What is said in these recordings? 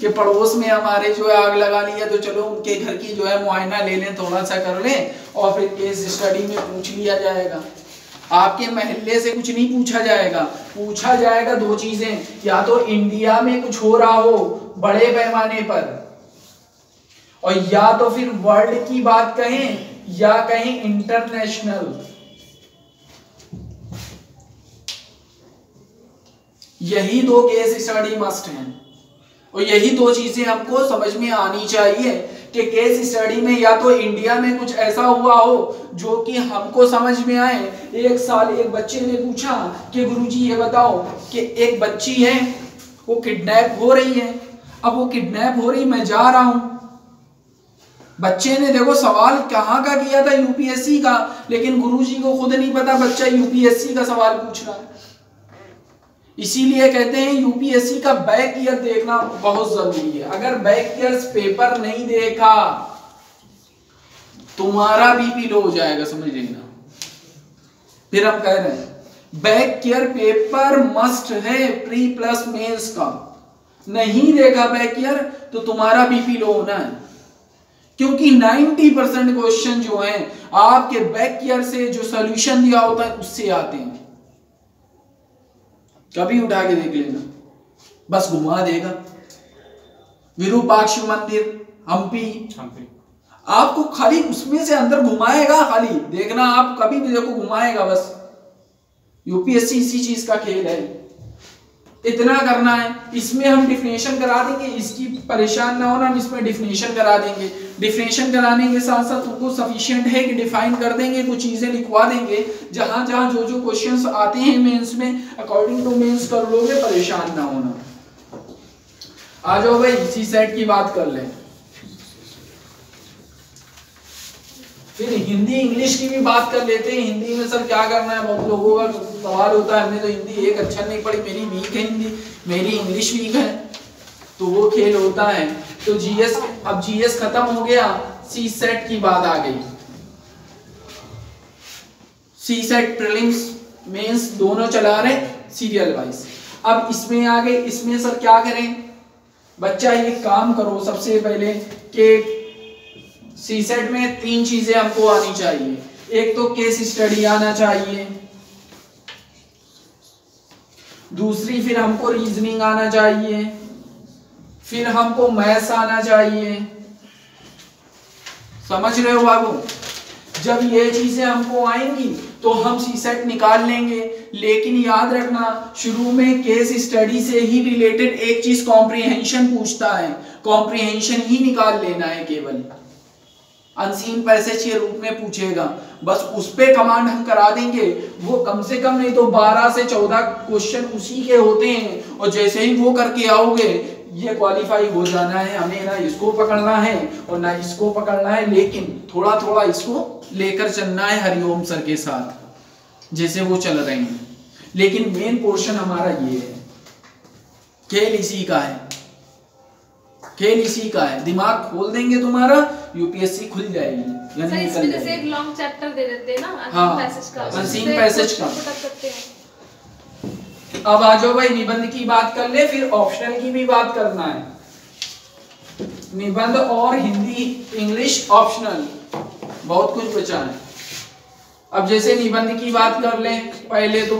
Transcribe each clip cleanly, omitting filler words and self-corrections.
कि पड़ोस में हमारे जो है आग लगा लिया, तो चलो उनके घर की जो है मुआयना ले लें, थोड़ा सा कर लें और फिर केस स्टडी में पूछ लिया जाएगा। आपके महल्ले से कुछ नहीं पूछा जाएगा। पूछा जाएगा दो चीजें, या तो इंडिया में कुछ हो रहा हो बड़े पैमाने पर, और या तो फिर वर्ल्ड की बात कहें या कहें इंटरनेशनल। यही दो केस स्टडी मस्ट हैं और यही दो चीजें हमको समझ में आनी चाहिए कि केस स्टडी में या तो इंडिया में कुछ ऐसा हुआ हो जो कि हमको समझ में आए। एक साल एक बच्चे ने पूछा कि गुरुजी ये बताओ कि एक बच्ची है वो किडनैप हो रही है, अब वो किडनैप हो रही, मैं जा रहा हूं। बच्चे ने देखो सवाल कहाँ का किया था, यूपीएससी का, लेकिन गुरुजी को खुद नहीं पता बच्चा यूपीएससी का सवाल पूछ रहा है। इसीलिए कहते हैं यूपीएससी का बैक ईयर देखना बहुत जरूरी है। अगर बैक ईयर पेपर नहीं देखा तुम्हारा बीपी लो हो जाएगा, समझ लेना। फिर हम कह रहे हैं बैक ईयर पेपर मस्ट है प्री प्लस मेंस का। नहीं देखा बैक ईयर तो तुम्हारा बीपी लो होना है, क्योंकि 90% क्वेश्चन जो हैं आपके बैक ईयर से जो सॉल्यूशन दिया होता है उससे आते हैं। कभी उठा के देख लेना, बस घुमा देगा। विरूपाक्ष मंदिर, हम्पी, आपको खाली उसमें से अंदर घुमाएगा, खाली देखना आप कभी भी देखो घुमाएगा बस। यूपीएससी इसी चीज का खेल है, इतना करना है। इसमें हम डिफिनेशन करा देंगे, इसकी परेशान ना होना, हम इसमें डिफिनेशन करा देंगे। डिफिनेशन कराने के साथ साथ तुमको सफिशिएंट है कि डिफाइन कर देंगे, कुछ चीजें लिखवा देंगे। जहां जहां जो जो क्वेश्चंस आते हैं मेंस में, अकॉर्डिंग टू मेंस कर लोगे, परेशान ना होना। आ जाओ भाई, सी सेट की बात कर लें। फिर हिंदी इंग्लिश की भी बात कर लेते हैं। हिंदी में सर क्या करना है, बहुत लोगों का सवाल होता है, हमने तो हिंदी एक अक्षर नहीं पढ़ी, मेरी वीक है हिंदी, मेरी इंग्लिश वीक है, तो वो खेल होता है। तो जीएस, अब जीएस खत्म हो गया, सी सेट की बात आ गई। सी सेट प्रीलिम्स मेंस दोनों चला रहे सीरियल वाइज। अब इसमें आ गए, इसमें सर क्या करें, बच्चा ये काम करो सबसे पहले कि सी सेट में 3 चीजें हमको आनी चाहिए। एक तो केस स्टडी आना चाहिए, दूसरी फिर हमको रीजनिंग आना चाहिए, फिर हमको मैथ्स आना चाहिए। समझ रहे हो बाबू? जब ये चीजें हमको आएंगी तो हम सी सेट निकाल लेंगे। लेकिन याद रखना, शुरू में केस स्टडी से ही रिलेटेड एक चीज कॉम्प्रिहेंशन पूछता है, कॉम्प्रिहेंशन ही निकाल लेना है केवल। अनसीन पैसेज के रूप में पूछेगा, बस उस पे कमांड हम करा देंगे। वो कम से कम नहीं तो 12 से 14 क्वेश्चन उसी के होते हैं, और जैसे ही वो करके आओगे ये क्वालिफाई हो जाना है। हमें ना इसको पकड़ना है और ना इसको पकड़ना है, लेकिन थोड़ा थोड़ा इसको लेकर चलना है हरिओम सर के साथ जैसे वो चल रहे हैं। लेकिन मेन पोर्शन हमारा ये है, खेल इसी का है, खेल इसी का है। दिमाग खोल देंगे तुम्हारा, यूपीएससी खुल जाएगी। यानी इसमें जैसे एक लॉन्ग चैप्टर दे देते हैं ना, हाँ, अनसीन पैसेज का। अब आ जाओ भाई, निबंध की बात कर ले, फिर ऑप्शनल की भी बात करना है। निबंध और हिंदी इंग्लिश ऑप्शनल, बहुत कुछ बचा है। अब जैसे निबंध की बात कर ले, पहले तो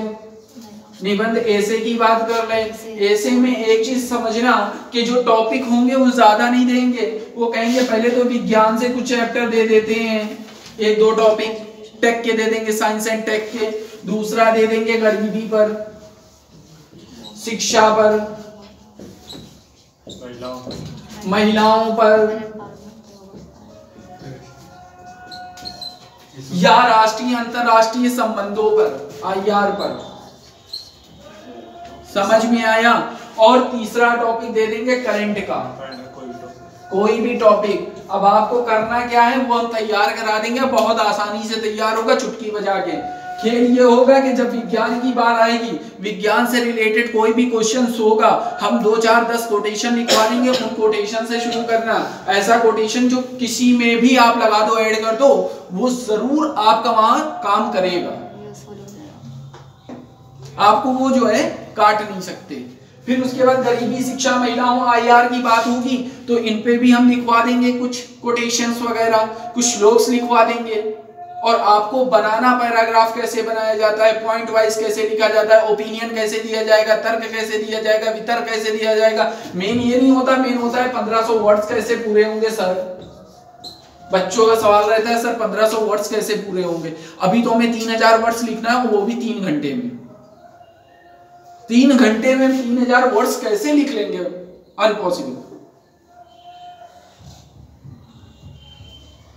निबंध ऐसे की बात कर ले। ऐसे में एक चीज समझना कि जो टॉपिक होंगे वो ज्यादा नहीं देंगे। वो कहेंगे पहले तो विज्ञान से कुछ चैप्टर दे देते हैं, 1-2 टॉपिक टेक के दे देंगे, साइंस एंड टेक के। दूसरा दे देंगे गरीबी पर, शिक्षा पर, महिलाओं पर, या राष्ट्रीय अंतरराष्ट्रीय संबंधों पर, IR पर। समझ में आया? और तीसरा टॉपिक दे देंगे करंट का, कोई भी टॉपिक। अब आपको करना क्या है वो हम तैयार करा देंगे, बहुत आसानी से तैयार होगा, चुटकी बजा के। खेल ये होगा कि जब विज्ञान की बात आएगी, विज्ञान से रिलेटेड कोई भी क्वेश्चन होगा, हम 2, 4, 10 कोटेशन लिखवा देंगे। उन कोटेशन से शुरू करना, ऐसा कोटेशन जो किसी में भी आप लगा दो, ऐड कर दो, वो जरूर आपका वहां काम करेगा। आपको वो जो है काट नहीं सकते। फिर उसके बाद गरीबी, शिक्षा, महिलाओं, IR की बात होगी तो इन पे भी हम लिखवा देंगे कुछ कोटेशंस वगैरह, कुछ श्लोक्स लिखवा देंगे। और आपको बनाना पैराग्राफ कैसे बनाया जाता है, पॉइंट वाइज कैसे लिखा जाता है, ओपिनियन कैसे दिया जाएगा, तर्क कैसे दिया जाएगा, वितर्क कैसे दिया जाएगा। मेन ये नहीं होता, मेन होता है 1500 वर्ड्स कैसे पूरे होंगे सर। बच्चों का सवाल रहता है सर 1500 वर्ड्स कैसे पूरे होंगे। अभी तो हमें 3000 वर्ड्स लिखना है, वो भी 3 घंटे में। 3 घंटे में 3000 वर्ड्स कैसे लिख लेंगे, अनपॉसिबल।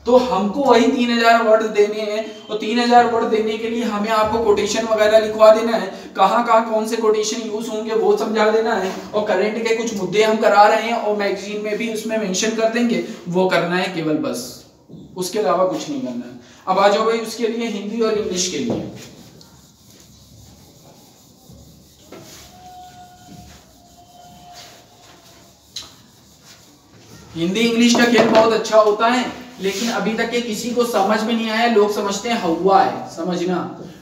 तो हमको वही 3000 वर्ड देने हैं, और 3000 वर्ड देने के लिए हमें आपको कोटेशन वगैरह लिखवा देना है, कहाँ कहाँ कौन से कोटेशन यूज होंगे वो समझा देना है, और करंट के कुछ मुद्दे हम करा रहे हैं और मैगजीन में भी उसमें मेंशन कर देंगे, वो करना है केवल, बस उसके अलावा कुछ नहीं करना है। अब आ जाओ भाई उसके लिए हिंदी और इंग्लिश के लिए। हिंदी इंग्लिश का खेल बहुत अच्छा होता है, लेकिन अभी तक के किसी को समझ में नहीं आया। लोग समझते हैं हवा है, समझना,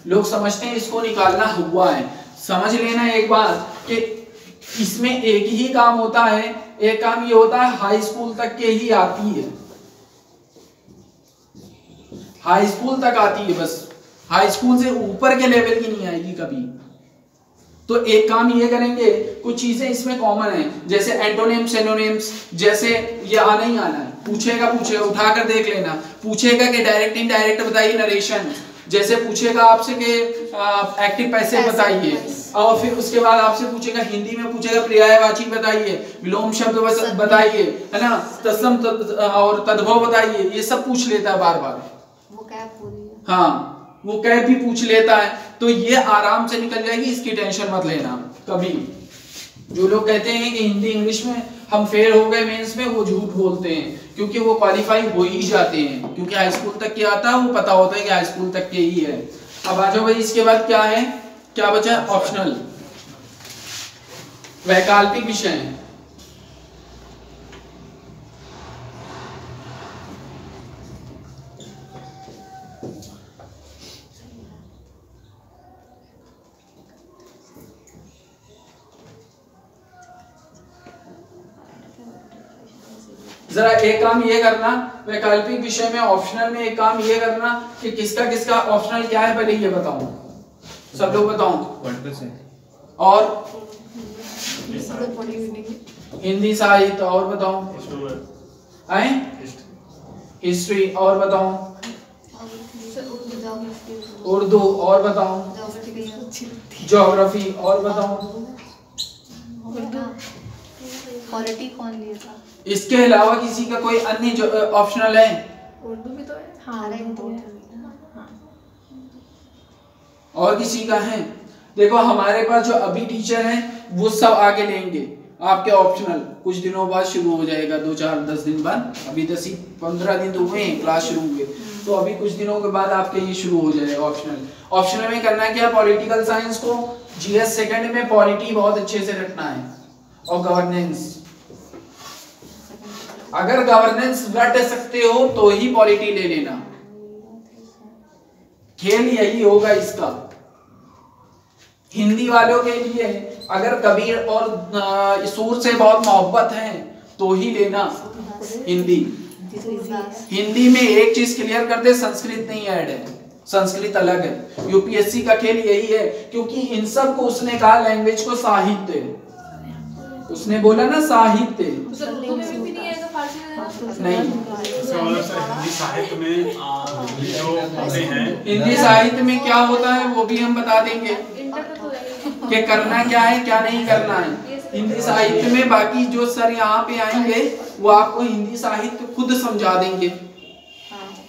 लोग समझते हैं इसको निकालना हवा है। समझ लेना एक बात कि इसमें एक ही काम होता है, एक काम ये होता है हाई स्कूल तक के ही आती है, हाई स्कूल तक आती है बस, हाई स्कूल से ऊपर के लेवल की नहीं आएगी कभी। तो एक काम ये करेंगे, कुछ चीजें इसमें कॉमन है, जैसे एंटोनिम्स, सिनोनिम्स, जैसे ये आना ही आना है, पूछेगा उठाकर देख लेना, पूछेगा कि डायरेक्ट इनडायरेक्ट बताइए, नरेशन, जैसे पूछेगा आपसे कि एक्टिव पैसिव बताइए, और फिर उसके बाद आपसे पूछेगा, हिंदी में पूछेगा पर्यायवाची बताइए, विलोम शब्द बताइए, है ना, तत्सम और तद्भव बताइए, ये सब पूछ लेता है बार बार। हाँ, वो कैप भी पूछ लेता है, तो ये आराम से निकल जाएगी, इसकी टेंशन मत लेना कभी। जो लोग कहते हैं कि हिंदी इंग्लिश में हम फेल हो गए मेंस में, वो झूठ बोलते हैं, क्योंकि वो क्वालिफाई हो ही जाते हैं, क्योंकि हाई स्कूल तक के आता है, वो पता होता है कि हाई स्कूल तक के ही है। अब आ जाओ भाई, इसके बाद क्या है, क्या बचा, ऑप्शनल, वैकल्पिक विषय। जरा एक काम ये करना, वैकल्पिक विषय में ऑप्शनल में एक काम ये करना कि किसका किसका ऑप्शनल क्या है, पहले ये बताऊं, सब लोग बताओ। और हिंदी साहित्य, और बताओ, हिस्ट्री, और बताओ, उर्दू, और बताओ, ज्योग्राफी, और बताओ, पॉलिटी कौन लिया था। इसके अलावा किसी का कोई अन्य ऑप्शनल है? उर्दू भी तो है। हाँ, और किसी का है? देखो हमारे पास जो अभी टीचर हैं वो सब आगे लेंगे आपके ऑप्शनल, कुछ दिनों बाद शुरू हो जाएगा, 2-4-10 दिन बाद, अभी 10-15 दिन तो हुए हैं क्लास शुरू हुए, तो अभी कुछ दिनों के बाद आपके ये शुरू हो जाएगा ऑप्शनल। ऑप्शनल में करना क्या, पॉलिटिकल साइंस को जीएस सेकंड में पॉलिटी बहुत अच्छे से रखना है, और गवर्नेंस, अगर गवर्नेंस रट सकते हो तो ही पॉलिटी ले लेना, खेल यही होगा इसका। हिंदी वालों के लिए अगर कबीर और सूर से बहुत मोहब्बत है तो ही लेना हिंदी। हिंदी में एक चीज क्लियर कर दे, संस्कृत नहीं ऐड है, संस्कृत अलग है। यूपीएससी का खेल यही है, क्योंकि इन सब को उसने कहा लैंग्वेज को साहित्य, उसने बोला ना साहित्य, नहीं हिंदी साहित्य में जो होते हैं, हिंदी साहित्य में क्या होता है वो भी हम बता देंगे कि करना क्या है क्या नहीं करना है हिंदी साहित्य में। बाकी जो सर यहाँ पे आएंगे वो आपको हिंदी साहित्य खुद समझा देंगे,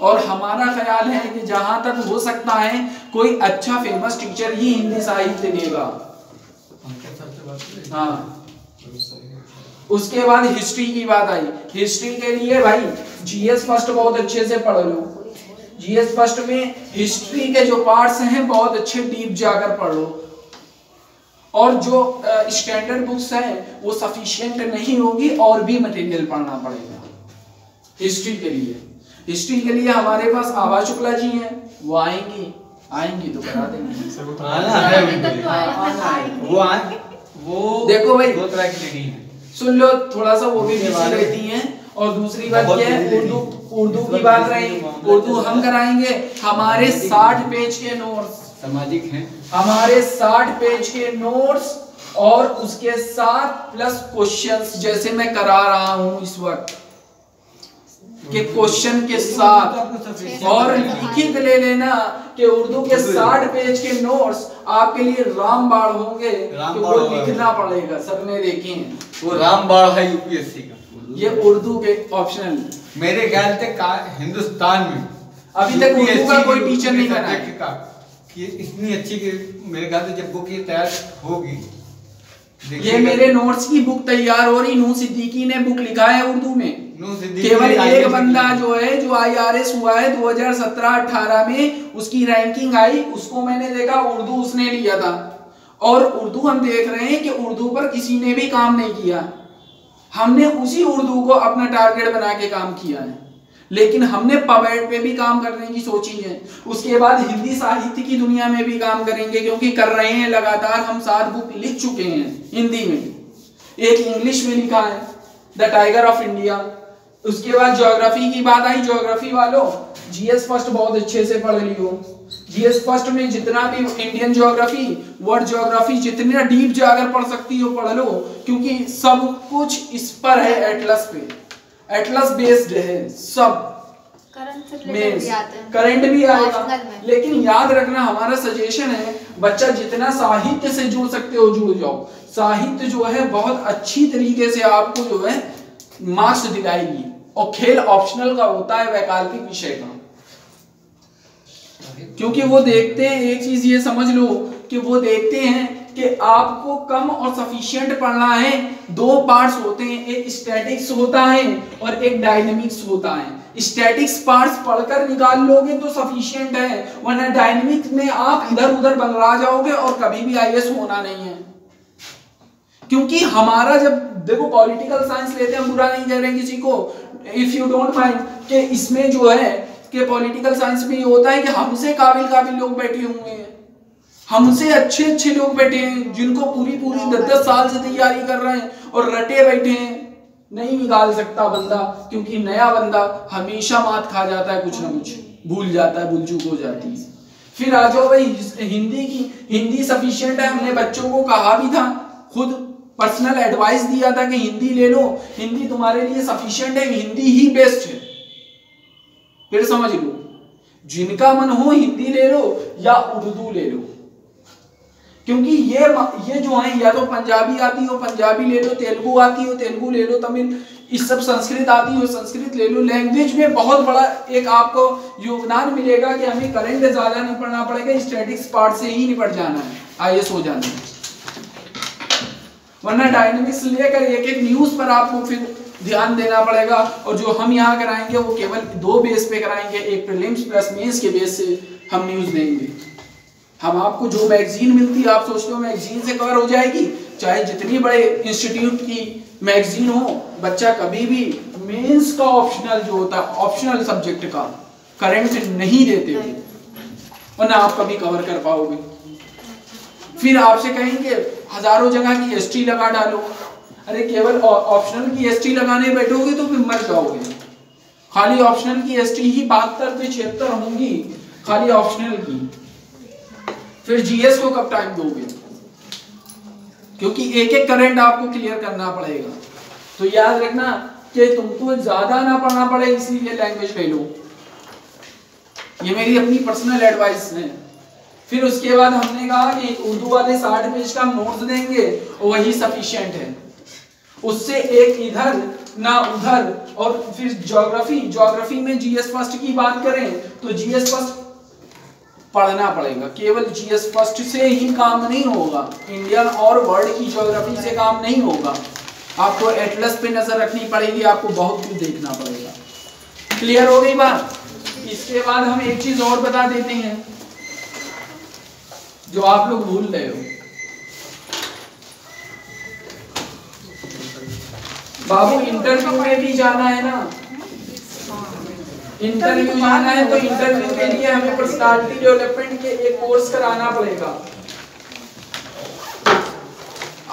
और हमारा ख्याल है कि जहां तक हो सकता है कोई अच्छा फेमस टीचर ही हिंदी साहित्य देगा। हाँ, उसके बाद हिस्ट्री की बात आई। हिस्ट्री के लिए भाई जीएस फर्स्ट बहुत अच्छे से पढ़ लो, जीएस फर्स्ट में हिस्ट्री के जो पार्ट्स हैं बहुत अच्छे डीप जाकर पढ़ लो, और जो स्टैंडर्ड बुक्स हैं वो सफिशिएंट नहीं होगी, और भी मटेरियल पढ़ना पड़ेगा हिस्ट्री के लिए। हिस्ट्री के लिए हमारे पास आभा शुक्ला जी हैं, वो आएंगी तो करा देंगे। वो देखो भाई, 2 तरह की रीडिंग है। सुन लो थोड़ा सा, वो भी बिजी रहती हैं। और दूसरी बात क्या है, उर्दू की बात रही, उर्दू हम कराएंगे। हमारे 60 पेज के नोट्स सामाजिक हैं, हमारे 60 पेज के नोट्स और उसके साथ प्लस क्वेश्चंस, जैसे मैं करा रहा हूं इस वक्त के क्वेश्चन के साथ। और लिखित ले लेना कि उर्दू के 60 पेज के नोट्स आपके लिए रामबाण होंगे, कि वो लिखना पड़ेगा। सबने देखे हैं, वो रामबाण है यूपीएससी का। ये उर्दू के ऑप्शनल मेरे ख्याल से हिंदुस्तान में अभी तक उर्दू का कोई टीचर नहीं बना है कि इतनी अच्छी कि मेरे ख्याल से जब बुक ये तैयार होगी। ये मेरे नोट्स की बुक तैयार हो रही, नूह सिद्दीकी ने बुक लिखा है उर्दू में। केवल एक बंदा जो है, जो IRS हुआ है 2017-18 में, उसकी रैंकिंग आई, उसको मैंने देखा, उर्दू उसने लिया था। और उर्दू हम देख रहे हैं कि उर्दू पर किसी ने भी काम नहीं किया, हमने उसी उर्दू को अपना टारगेट बना के काम किया है। लेकिन हमने पवेट पे भी काम करने की सोची है, उसके बाद हिंदी साहित्य की दुनिया में भी काम करेंगे, क्योंकि कर रहे हैं लगातार। हम 7 बुक लिख चुके हैं हिंदी में, एक इंग्लिश में लिखा है द टाइगर ऑफ इंडिया। उसके बाद ज्योग्राफी की बात आई, ज्योग्राफी वालों GS फर्स्ट बहुत अच्छे से पढ़ लियो। GS फर्स्ट में जितना भी इंडियन ज्योग्राफी, वर्ल्ड ज्योग्राफी, जितना डीप जाकर पढ़ सकती हो पढ़ लो, क्योंकि सब कुछ इस पर है, एटलस पे, एटलस बेस्ड है सब। करंट भी आएगा। लेकिन याद रखना, हमारा सजेशन है, बच्चा जितना साहित्य से जुड़ सकते हो जुड़ जाओ। साहित्य जो है बहुत अच्छी तरीके से आपको जो है मार्क्स दिलाएगी। और खेल ऑप्शनल का होता है, वैकल्पिक विषय का, क्योंकि वो देखते हैं, एक चीज ये समझ लो कि वो देखते हैं कि आपको कम और सफिशिएंट पढ़ना है। 2 पार्ट्स होते हैं, एक स्टैटिक्स होता है और एक डायनेमिक्स होता है। स्टैटिक्स पार्ट्स पढ़कर निकाल लोगे तो सफिशिएंट है, वरना डायनेमिक्स में आप इधर उधर बंगला जाओगे और कभी भी IAS होना नहीं है। क्योंकि हमारा जब देखो पॉलिटिकल साइंस लेते हैं, हम बुरा नहीं कह रहे हैं किसी को, इफ यू डोंट माइंड, कि इसमें जो है कि पॉलिटिकल साइंस में ये होता है कि हमसे काबिल लोग बैठे हुए हैं, हमसे अच्छे लोग बैठे हैं, जिनको पूरी 10-10 साल से तैयारी कर रहे हैं और रटे बैठे हैं। नहीं निकाल सकता बंदा, क्योंकि नया बंदा हमेशा मात खा जाता है, कुछ ना कुछ भूल जाता है, भूल चूक हो जाती है। फिर आ जाओ भाई हिंदी सफिशिएंट है। हमने बच्चों को कहा भी था, खुद पर्सनल एडवाइस दिया था कि हिंदी ले लो, हिंदी तुम्हारे लिए सफिशिएंट है, हिंदी ही बेस्ट है। फिर समझ लो, जिनका मन हो हिंदी ले लो या उर्दू ले लो, क्योंकि ये जो है, या तो पंजाबी आती हो पंजाबी ले लो, तेलुगु आती हो तेलुगु ले लो, तमिल, इस सब संस्कृत आती हो संस्कृत ले लो। लैंग्वेज में बहुत बड़ा एक आपको योगदान मिलेगा कि हमें करंट ज्यादा नहीं पढ़ना पड़ेगा, स्टैटिक्स पार्ट से ही निपट जाना है, IAS हो जाना है। वरना डायनेमिक्स लेकर एक न्यूज पर आपको फिर ध्यान देना पड़ेगा। और जो हम यहाँ कराएंगे वो केवल 2 बेस पे कराएंगे, एक प्रीलिम्स प्लस मेंस के बेस से हम न्यूज देंगे। हम आपको जो मैगजीन मिलती है, आप सोचते हो मैगजीन से कवर हो जाएगी, चाहे जितनी बड़े इंस्टीट्यूट की मैगजीन हो, बच्चा कभी भी मेंस का ऑप्शनल जो होता है, ऑप्शनल सब्जेक्ट का करंट नहीं देते, वरना आप कभी कवर कर पाओगे। फिर आपसे कहेंगे हजारों जगह की ST लगा डालो, अरे केवल ऑप्शनल की ST लगाने बैठोगे तो फिर मर जाओगे। खाली ऑप्शनल की ST ही 72 से 76 होंगी, खाली ऑप्शनल की। फिर GS को कब टाइम दोगे, क्योंकि एक करंट आपको क्लियर करना पड़ेगा। तो याद रखना कि तुमको ज्यादा ना पढ़ना पड़े, इसलिए लैंग्वेज ले लो। ये मेरी अपनी पर्सनल एडवाइस है। फिर उसके बाद हमने कहा कि उर्दू वाले 60 पेज का हम नोट्स देंगे और वही सफिशिएंट है, उससे एक इधर ना उधर। और फिर ज्योग्राफी में GS फर्स्ट की बात करें तो GS फर्स्ट पढ़ना पड़ेगा, केवल GS फर्स्ट से ही काम नहीं होगा, इंडियन और वर्ल्ड की ज्योग्राफी से काम नहीं होगा। आपको एटलस पे नजर रखनी पड़ेगी, आपको बहुत कुछ देखना पड़ेगा। क्लियर हो गई बात। इसके बाद हम एक चीज और बता देते हैं जो आप लोग भूल रहे हो। बाबू इंटरव्यू में भी जाना है ना, इंटरव्यू जाना है तो इंटरव्यू के लिए हमें पर्सनालिटी डेवलपमेंट के एक कोर्स कराना पड़ेगा।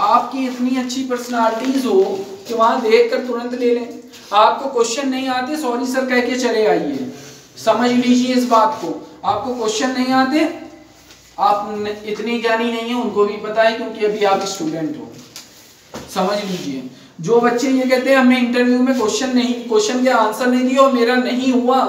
आपकी इतनी अच्छी पर्सनालिटीज हो कि वहां देख कर तुरंत ले लें। आपको क्वेश्चन नहीं आते, सॉरी सर कह के चले आइए। समझ लीजिए इस बात को, आपको क्वेश्चन नहीं आते, आप इतने ज्ञानी नहीं है, उनको भी पता है क्योंकि अभी आप स्टूडेंट हो। समझ लीजिए, जो बच्चे ये कहते हैं हमें इंटरव्यू में क्वेश्चन के आंसर नहीं दिए और मेरा नहीं हुआ,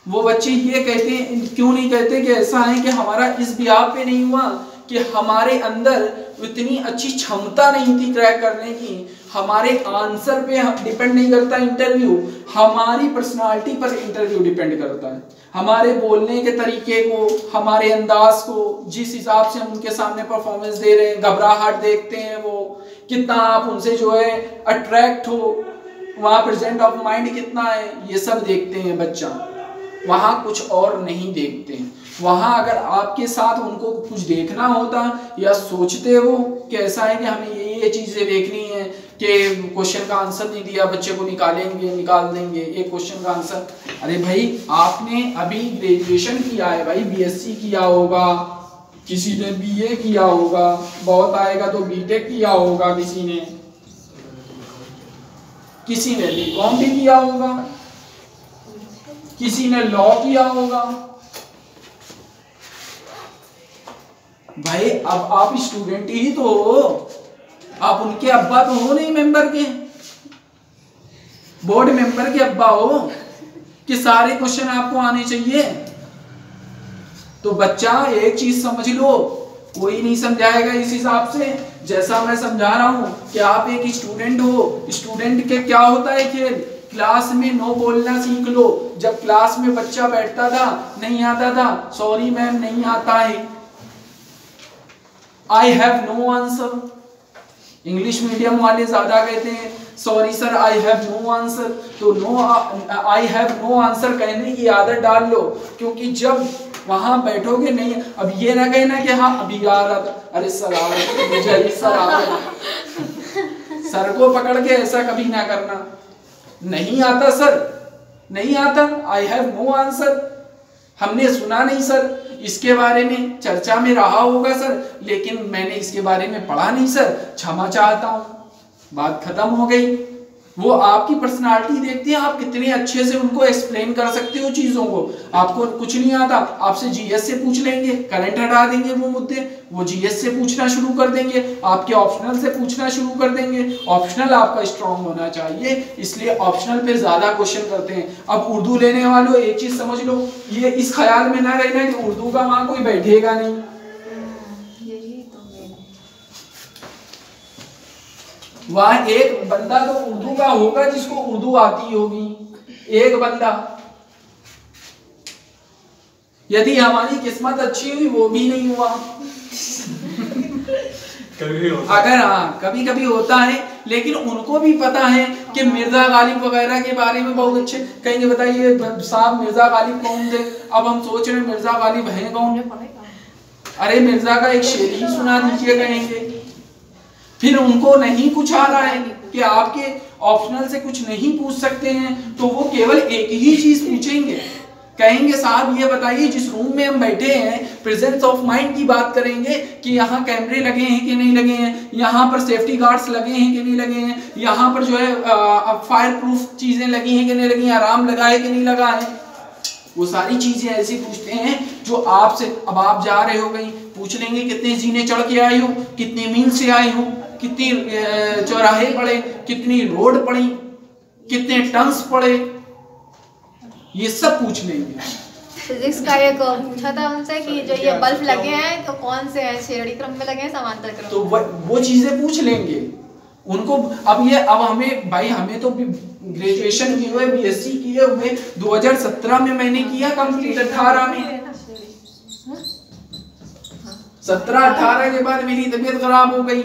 वो बच्चे ये कहते हैं, क्यों नहीं कहते कि ऐसा है कि हमारा इस बिहाफ पे नहीं हुआ कि हमारे अंदर इतनी अच्छी क्षमता नहीं थी क्रैक करने की। हमारे आंसर पे डिपेंड नहीं करता इंटरव्यू, हमारी पर्सनालिटी पर इंटरव्यू डिपेंड करता है। हमारे बोलने के तरीके को, हमारे अंदाज को, जिस हिसाब से हम उनके सामने परफॉर्मेंस दे रहे हैं, घबराहट देखते हैं वो, कितना आप उनसे जो है अट्रैक्ट हो, वहाँ प्रेजेंट ऑफ माइंड कितना है, ये सब देखते हैं बच्चा। वहाँ कुछ और नहीं देखते हैं। वहाँ अगर आपके साथ उनको कुछ देखना होता या सोचते हो कि ऐसा है कि हमें ये चीज़ें देखनी है कि क्वेश्चन का आंसर नहीं दिया, बच्चे को निकाल देंगे एक क्वेश्चन का आंसर। अरे भाई आपने अभी ग्रेजुएशन किया है भाई, बीएससी किया होगा, किसी ने बीए किया होगा, बहुत आएगा तो बीटेक किया होगा, किसी ने बीकॉम भी किया होगा, किसी ने लॉ किया होगा। भाई अब आप स्टूडेंट ही तो हो, आप उनके अब्बा तो हो नहीं, मेंबर के, बोर्ड मेंबर के अब्बा हो कि सारे क्वेश्चन आपको आने चाहिए। तो बच्चा एक चीज समझ लो, कोई नहीं समझाएगा इस हिसाब से जैसा मैं समझा रहा हूं कि आप एक स्टूडेंट हो। स्टूडेंट के क्या होता है खेल, क्लास में नो बोलना सीख लो। जब क्लास में बच्चा बैठता था, नहीं आता था, सॉरी मैम नहीं आता है, I have no answer. English medium वाले ज्यादा कहते हैं sorry sir I have no answer. तो आई हैव नो आंसर कहने की आदत डाल लो, क्योंकि जब वहां बैठोगे नहीं, अब ये ना कहना कि हाँ अभी आ रहा था, अरे सर आ रहा, सर आ रहा, सर को पकड़ के ऐसा कभी ना करना, नहीं आता सर, नहीं आता, आई हैव नो आंसर, हमने सुना नहीं सर, इसके बारे में चर्चा में रहा होगा सर, लेकिन मैंने इसके बारे में पढ़ा नहीं सर, क्षमा चाहता हूं, बात खत्म हो गई। वो आपकी पर्सनालिटी देखती है, आप कितने अच्छे से उनको एक्सप्लेन कर सकते हो चीजों को। आपको कुछ नहीं आता, आपसे जीएस से पूछ लेंगे, करंट हटा देंगे वो मुद्दे, वो जीएस से पूछना शुरू कर देंगे, आपके ऑप्शनल से पूछना शुरू कर देंगे। ऑप्शनल आपका स्ट्रांग होना चाहिए, इसलिए ऑप्शनल पे ज्यादा क्वेश्चन करते हैं। अब उर्दू लेने वालों एक चीज समझ लो, ये इस ख्याल में ना रहना कि उर्दू का वहां कोई बैठेगा नहीं। वहां एक बंदा तो उर्दू का होगा जिसको उर्दू आती होगी, एक बंदा। यदि हमारी किस्मत अच्छी हुई वो भी नहीं हुआ। कभी होता अगर हाँ कभी कभी होता है, लेकिन उनको भी पता है कि मिर्जा गालिब वगैरह के बारे में बहुत अच्छे कहेंगे, बताइए साहब मिर्जा गालिब कौन थे। अब हम सोच रहे हैं मिर्जा गालिब है कौन, अरे मिर्जा का एक शेर ही सुना दीजिए कहेंगे। फिर उनको नहीं कुछ आ रहा है कि आपके ऑप्शनल से कुछ नहीं पूछ सकते हैं, तो वो केवल एक ही चीज पूछेंगे, कहेंगे साहब ये बताइए जिस रूम में हम बैठे हैं, प्रेजेंस ऑफ माइंड की बात करेंगे कि यहाँ कैमरे लगे हैं कि नहीं लगे हैं, यहाँ पर सेफ्टी गार्ड्स लगे हैं कि नहीं लगे हैं, यहाँ पर जो है फायर प्रूफ चीजें लगी हैं कि नहीं लगी हैं, आराम लगा है कि नहीं लगा है। वो सारी चीजें ऐसी पूछते हैं जो आपसे, अब आप जा रहे हो कहीं, पूछ लेंगे कितने जीने चढ़ के आए हो, कितने मील से आए हो, कितने चौराहे पड़े, कितनी रोड पड़ी, कितने टन्स पड़े, ये सब पूछ लेंगे। फिजिक्स का एक पूछा था उनसे कि जो ये बल्ब लगे हैं तो कौन से हैं, श्रेणी क्रम में लगे हैं समांतर क्रम, तो वो चीजें पूछ लेंगे उनको। अब हमें भाई, हमें तो ग्रेजुएशन किए हुए, बीएससी किए हुए 2017 में मैंने किया कंप्लीट, 18 में 17-18 के बाद मेरी तबीयत खराब हो गई।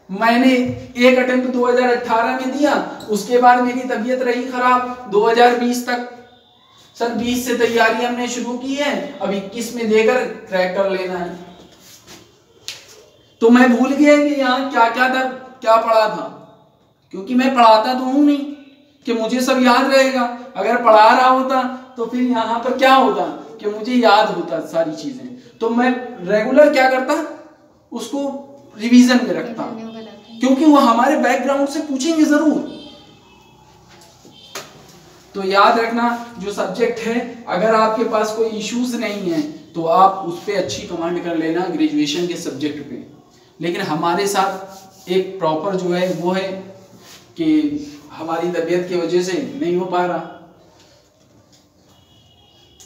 मैंने एक अटेम्प्ट 2018 में दिया, उसके बाद मेरी तबीयत रही खराब 2020 तक। सर 20 से तैयारी हमने शुरू की है, अब 21 में देकर क्रैक कर लेना है। तो मैं भूल गया कि यहाँ क्या क्या था, क्या पढ़ा था, क्योंकि मैं पढ़ाता तो हूं नहीं कि मुझे सब याद रहेगा। अगर पढ़ा रहा होता तो फिर यहाँ पर क्या होता कि मुझे याद होता सारी चीजें। तो मैं रेगुलर क्या करता, उसको रिवीजन में रखता हूं, क्योंकि वो हमारे बैकग्राउंड से पूछेंगे जरूर। तो याद रखना जो सब्जेक्ट है, अगर आपके पास कोई इश्यूज नहीं है तो आप उस पर अच्छी कमांड कर लेना ग्रेजुएशन के सब्जेक्ट पे। लेकिन हमारे साथ एक प्रॉपर जो है वो है कि हमारी तबीयत की वजह से नहीं हो पा रहा,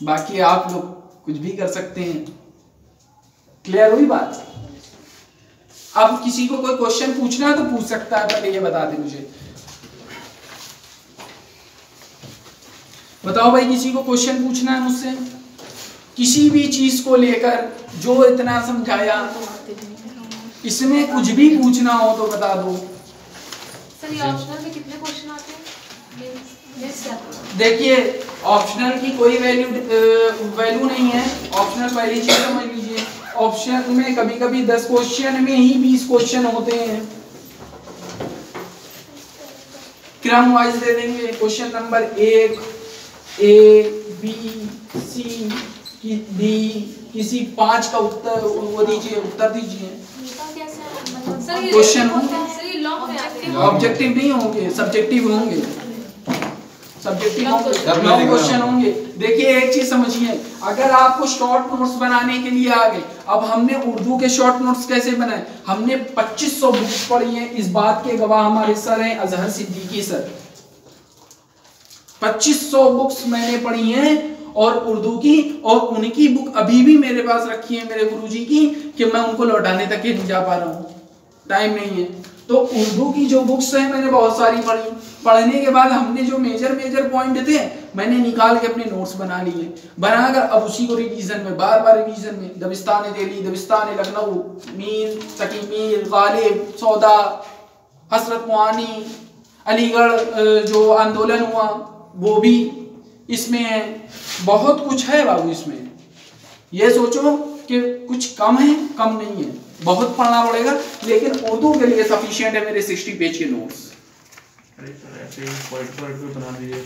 बाकी आप लोग कुछ भी कर सकते हैं। क्लियर हुई बात? अब किसी को कोई क्वेश्चन पूछना है तो पूछ सकता है, पहले ये बता दे मुझे। बताओ भाई, किसी को क्वेश्चन पूछना है मुझसे किसी भी चीज को लेकर, जो इतना समझाया इसमें कुछ भी पूछना हो तो बता दो। सर ये ऑप्शनल में कितने क्वेश्चन आते हैं? देखिए ऑप्शनल की कोई वैल्यू नहीं है, ऑप्शनल पहली चीज समझ लीजिए। ऑप्शन में कभी कभी 10 क्वेश्चन में ही 20 क्वेश्चन होते हैं। क्रम वाइज दे देंगे, question number 1 A B C D, किसी 5 का उत्तर वो दीजिए, उत्तर दीजिए। क्वेश्चन ऑब्जेक्टिव नहीं होंगे, सब्जेक्टिव होंगे, सब्जेक्टिव होंगे, लॉन्ग क्वेश्चन होंगे। देखिए एक चीज समझिए, अगर आपको शॉर्ट नोट्स बनाने के लिए आ गए, अब हमने उर्दू के शॉर्ट नोट्स कैसे बनाए, हमने 2500 बुक्स पढ़ी हैं, इस बात के गवाह हमारे सर हैं अजहर सिद्दीकी सर। 2500 बुक्स मैंने पढ़ी हैं और उर्दू की, और उनकी बुक अभी भी मेरे पास रखी है मेरे गुरुजी की, कि मैं उनको लौटाने तक ही नहीं जा पा रहा हूँ, टाइम नहीं है। तो उर्दू की जो बुक्स हैं मैंने बहुत सारी पढ़ी, पढ़ने के बाद हमने जो मेजर पॉइंट थे मैंने निकाल के अपने नोट्स बना लिए, बनाकर अब उसी को रिवीजन में बार रिवीजन में, दबिस्तान दिल्ली, दबिस्तान लखनऊ, मीर तकी मीर, गालिब, सौदा, हसरत मुआनी, अलीगढ़ जो आंदोलन हुआ वो भी इसमें है, बहुत कुछ है बाबू इसमें। ये सोचो कि कुछ कम है, कम नहीं है, बहुत पढ़ना पड़ेगा, लेकिन उर्दू के लिए सफिशिएंट है मेरे 60 पेज के नोट्स। ऐसे पॉइंट बना दीजिए।